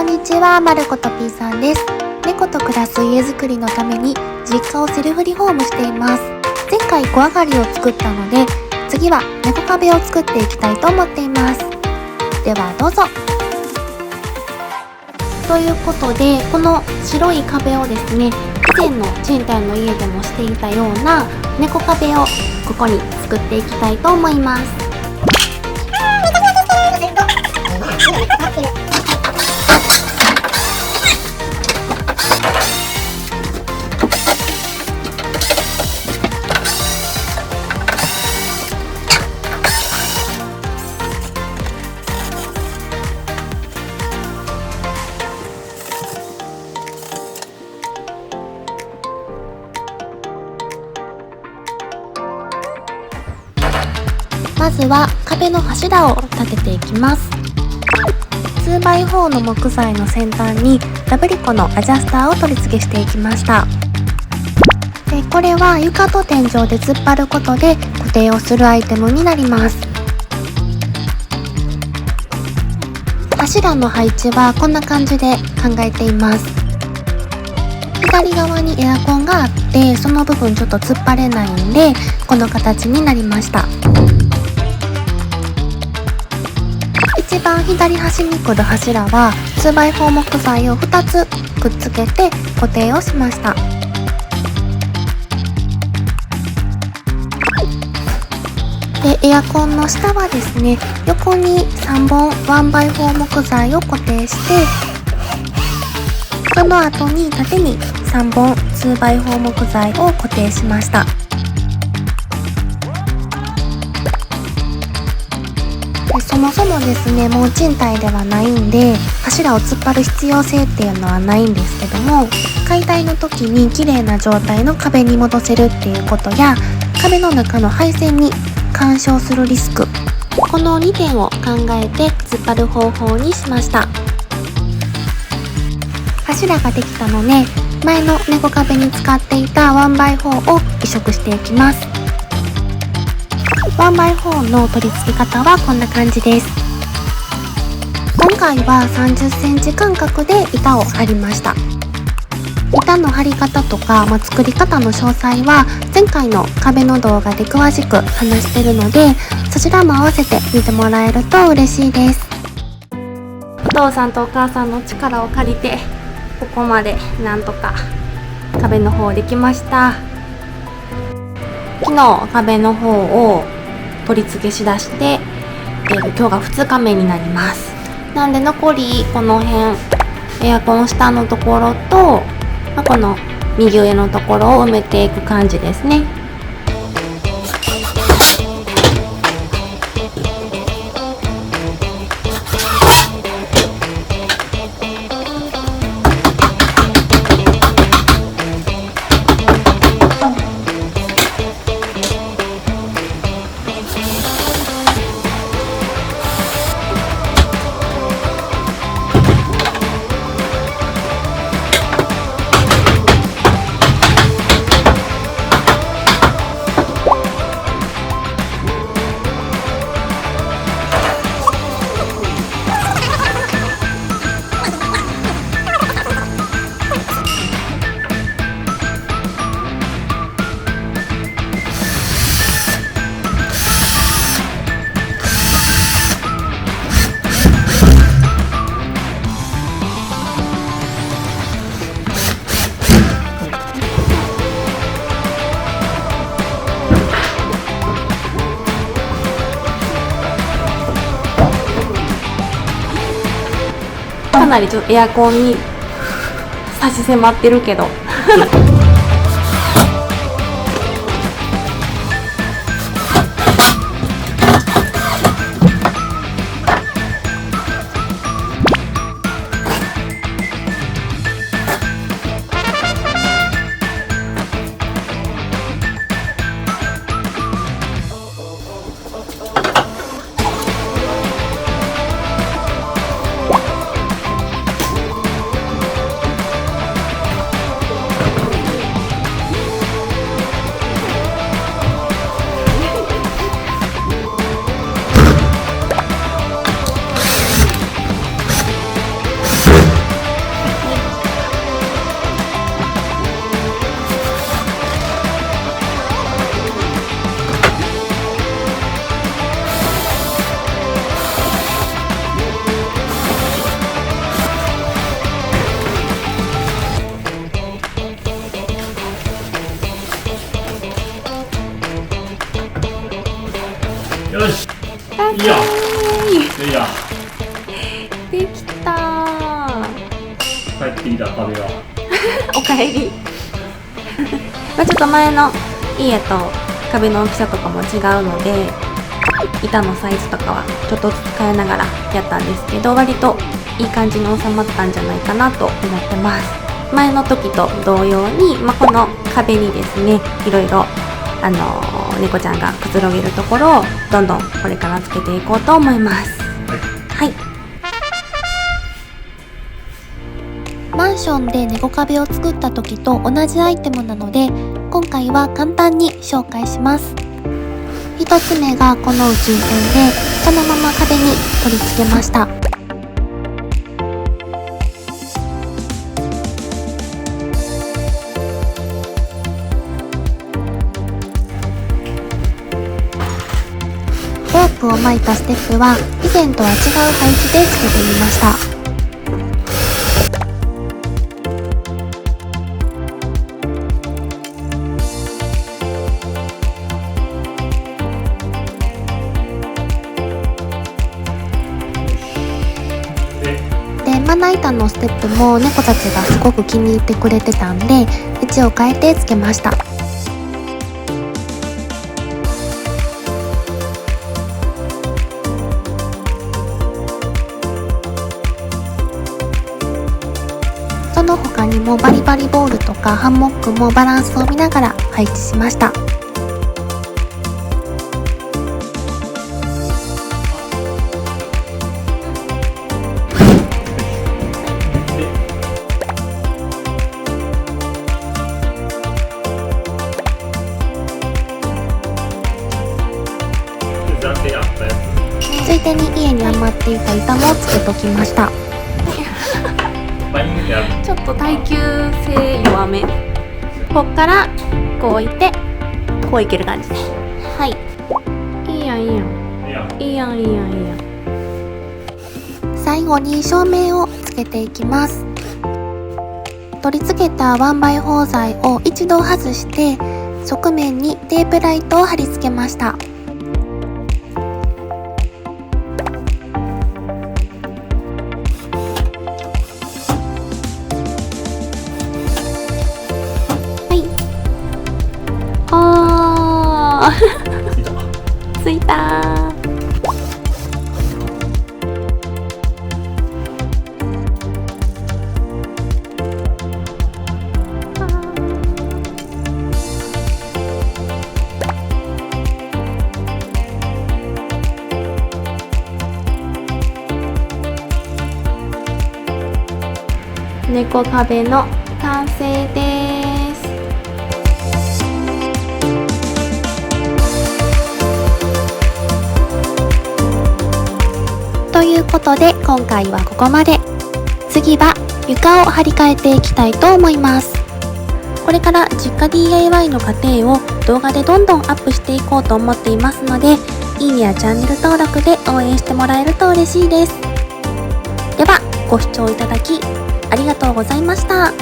んにちは、まること P さんです。猫と暮らす家づくりのために実家をセルフリフォームしています。前回小上がりを作ったので、次は猫壁を作っていきたいと思っています。ではどうぞ。ということで、この白い壁をですね、以前の賃貸の家でもしていたような猫壁をここに作っていきたいと思います。まずは壁の柱を立てていきます。 2x4 の木材の先端にダブリコのアジャスターを取り付けしていきました。でこれは床と天井で突っ張ることで固定をするアイテムになります。柱の配置はこんな感じで考えています。左側にエアコンがあって、その部分ちょっと突っ張れないんでこの形になりました。一番左端に来る柱は 2x4 木材を2つくっつけて固定をしました。でエアコンの下はですね、横に3本 1x4 木材を固定して、その後に縦に3本 2x4 木材を固定しました。そもそもですね、もう賃貸ではないんで柱を突っ張る必要性っていうのはないんですけども、解体の時に綺麗な状態の壁に戻せるっていうことや、壁の中の配線に干渉するリスク、この2点を考えて突っ張る方法にしました。柱ができたので、前の猫壁に使っていた 1x4 を移植していきます。1x4 の取り付け方はこんな感じです。今回は30センチ間隔で板を張りました。板の張り方とか、作り方の詳細は前回の壁の動画で詳しく話してるので、そちらも合わせて見てもらえると嬉しいです。お父さんとお母さんの力を借りてここまでなんとか壁の方できました。昨日壁の方を取り付けしだして、今日が2日目になります。なんで残りこの辺エアコン下のところと、この右上のところを埋めていく感じですね。かなりちょっとエアコンに差し迫ってるけどてきた壁がおかえりちょっと前の家と壁の大きさとかも違うので、板のサイズとかはちょっとずつ変えながらやったんですけど、割といい感じに収まったんじゃないかなと思ってます。前の時と同様に、この壁にですね、いろいろ猫ちゃんがくつろげるところをどんどんこれからつけていこうと思います。はい、マンションで猫壁を作った時と同じアイテムなので、今回は簡単に紹介します。一つ目がこの宇宙船で、そのまま壁に取り付けました。ロープを巻いたステップは以前とは違う配置でつけてみました。で、まな板のステップも猫たちがすごく気に入ってくれてたんで、位置を変えてつけました。その他にもバリバリボールとかハンモックもバランスを見ながら配置しました。ついでに家に余っていた板もつけときました。ちょっと耐久性弱め。こっからこう置いてこういける感じで、はい、いいやんいいやんいいやんいいやんいいやん。最後に照明をつけていきます。取り付けた1x4材を一度外して側面にテープライトを貼り付けました。ついたー。猫壁の完成です。ということで今回はここまで。次は床を張り替えていきたいと思います。これから実家 DIY の過程を動画でどんどんアップしていこうと思っていますので、いいねやチャンネル登録で応援してもらえると嬉しいです。ではご視聴いただきありがとうございました。